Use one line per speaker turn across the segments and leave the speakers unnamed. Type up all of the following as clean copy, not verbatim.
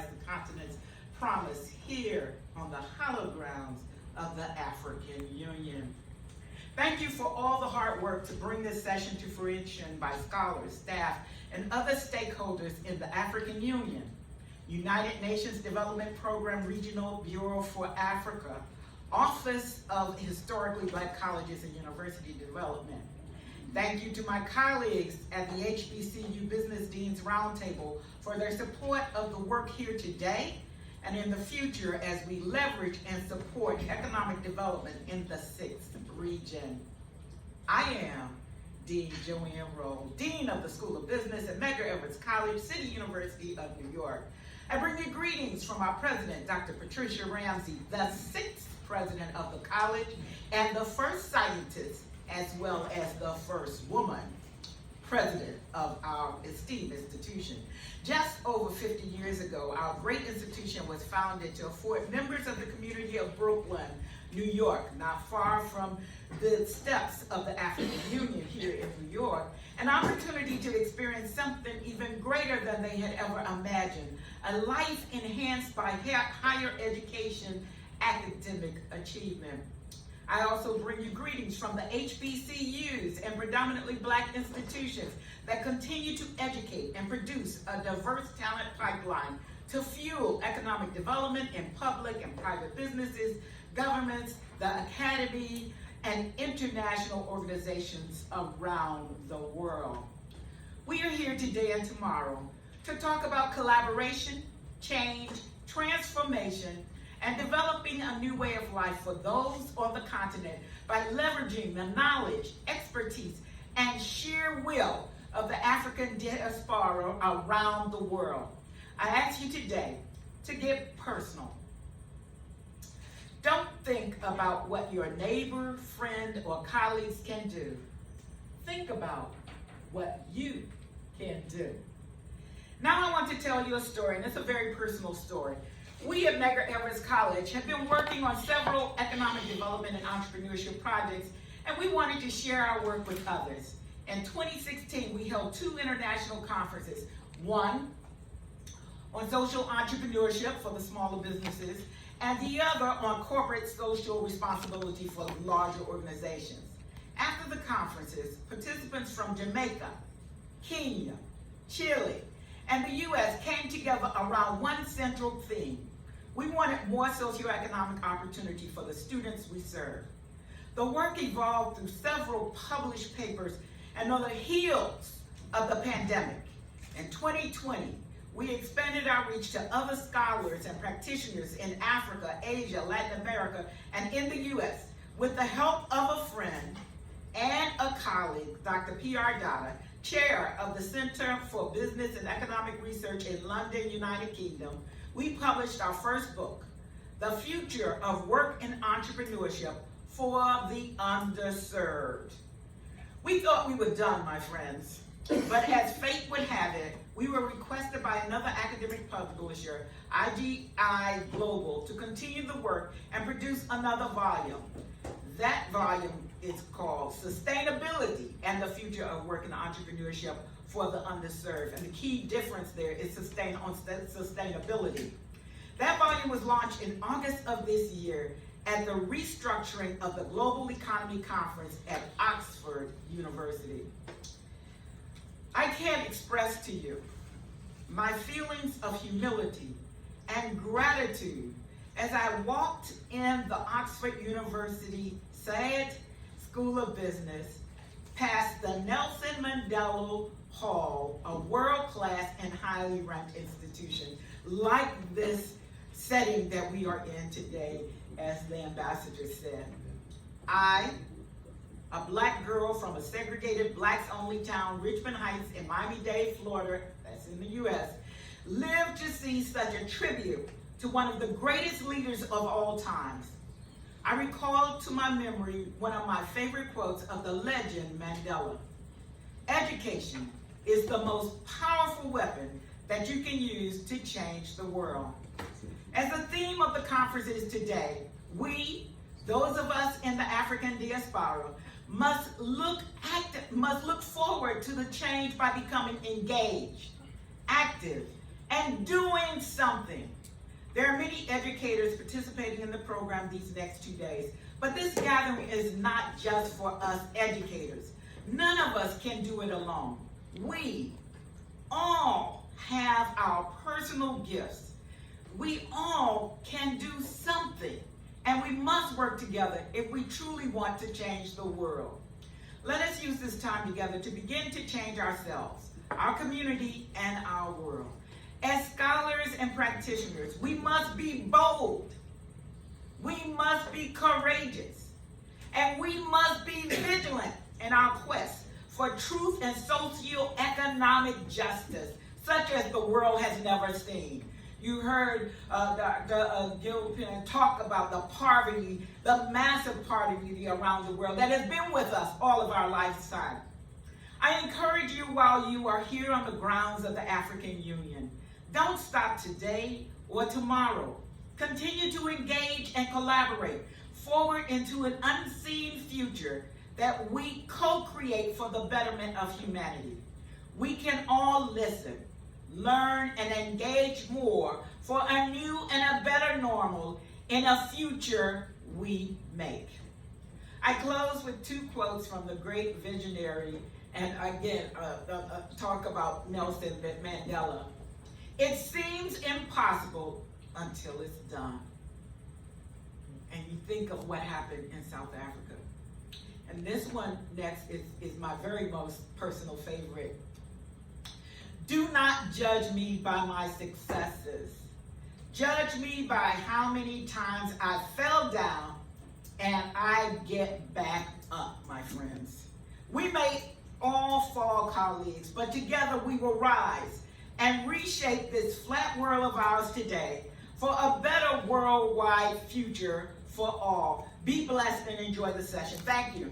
realize the continent's promise here on the hallowed grounds of the African Union. Thank you for all the hard work to bring this session to fruition by scholars, staff, and other stakeholders in the African Union, United Nations Development Program Regional Bureau for Africa, Office of Historically Black Colleges and University Development. Thank you to my colleagues at the HBCU Business Deans Roundtable for their support of the work here today and in the future as we leverage and support economic development in the 6th region. I am Dean Joanne Roll, Dean of the School of Business at Medgar Evers College, City University of New York. I bring you greetings from our president, Dr. Patricia Ramsey, the 6th president of the college and the first scientist, as well as the first woman president of our esteemed institution. Just over 50 years ago, our great institution was founded to afford members of the community of Brooklyn, New York, not far from the steps of the African Union here in New York, an opportunity to experience something even greater than they had ever imagined, a life enhanced by higher education, academic achievement. I also bring you greetings from the HBCUs and predominantly Black institutions that continue to educate and produce a diverse talent pipeline to fuel economic development in public and private businesses, governments, the academy, and international organizations around the world. We are here today and tomorrow to talk about collaboration, change, transformation, and developing a new way of life for those on the continent by leveraging the knowledge, expertise, and sheer will of the African diaspora around the world. I ask you today to get personal. Don't think about what your neighbor, friend, or colleagues can do. Think about what you can do. Now I want to tell you a story, and it's a very personal story. We at Medgar Evers College have been working on several economic development and entrepreneurship projects, and we wanted to share our work with others. In 2016, we held 2 international conferences, one on social entrepreneurship for the smaller businesses, and the other on corporate social responsibility for larger organizations. After the conferences, participants from Jamaica, Kenya, Chile, and the U.S. came together around one central theme. We wanted more socioeconomic opportunity for the students we serve. The work evolved through several published papers and on the heels of the pandemic. In 2020, we expanded our reach to other scholars and practitioners in Africa, Asia, Latin America, and in the U.S. with the help of a friend and a colleague, Dr. P.R. Dada, chair of the Center for Business and Economic Research in London, United Kingdom. We published our first book, The Future of Work and Entrepreneurship for the Underserved. We thought we were done, my friends, but as fate would have it, we were requested by another academic publisher, IGI Global, to continue the work and produce another volume. That volume is called Sustainability and the Future of Work and Entrepreneurship for the Underserved. And the key difference there is sustainability. That volume was launched in August of this year at the restructuring of the Global Economy Conference at Oxford University. I can't express to you my feelings of humility and gratitude as I walked in the Oxford University SAD School of Business past the Nelson Mandela Hall, a world-class and highly ranked institution like this setting that we are in today, as the ambassador said. I, a Black girl from a segregated Blacks-only town, Richmond Heights in Miami-Dade, Florida, that's in the U.S., lived to see such a tribute to one of the greatest leaders of all times. I recall to my memory one of my favorite quotes of the legend Mandela. Education is the most powerful weapon that you can use to change the world. As the theme of the conference is today, we, those of us in the African diaspora, must look forward to the change by becoming engaged, active, and doing something. There are many educators participating in the program these next 2 days, but this gathering is not just for us educators. None of us can do it alone. We all have our personal gifts. We all can do something, and we must work together if we truly want to change the world. Let us use this time together to begin to change ourselves, our community, and our world. As scholars and practitioners, we must be bold, we must be courageous, and we must be vigilant in our quest for truth and socioeconomic justice, such as the world has never seen. You heard Dr. Gilpin talk about the poverty, the massive poverty around the world that has been with us all of our lifetime. I encourage you while you are here on the grounds of the African Union, don't stop today or tomorrow. Continue to engage and collaborate forward into an unseen future that we co-create for the betterment of humanity. We can all listen, learn, and engage more for a new and a better normal in a future we make. I close with 2 quotes from the great visionary, and again, talk about Nelson Mandela. It seems impossible until it's done. And you think of what happened in South Africa. And this one next is my very most personal favorite. Do not judge me by my successes. Judge me by how many times I fell down and I get back up, my friends. We may all fall, colleagues, but together we will rise and reshape this flat world of ours today for a better worldwide future for all. Be blessed and enjoy the session. Thank you.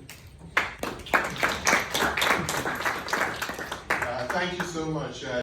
Thank you so much.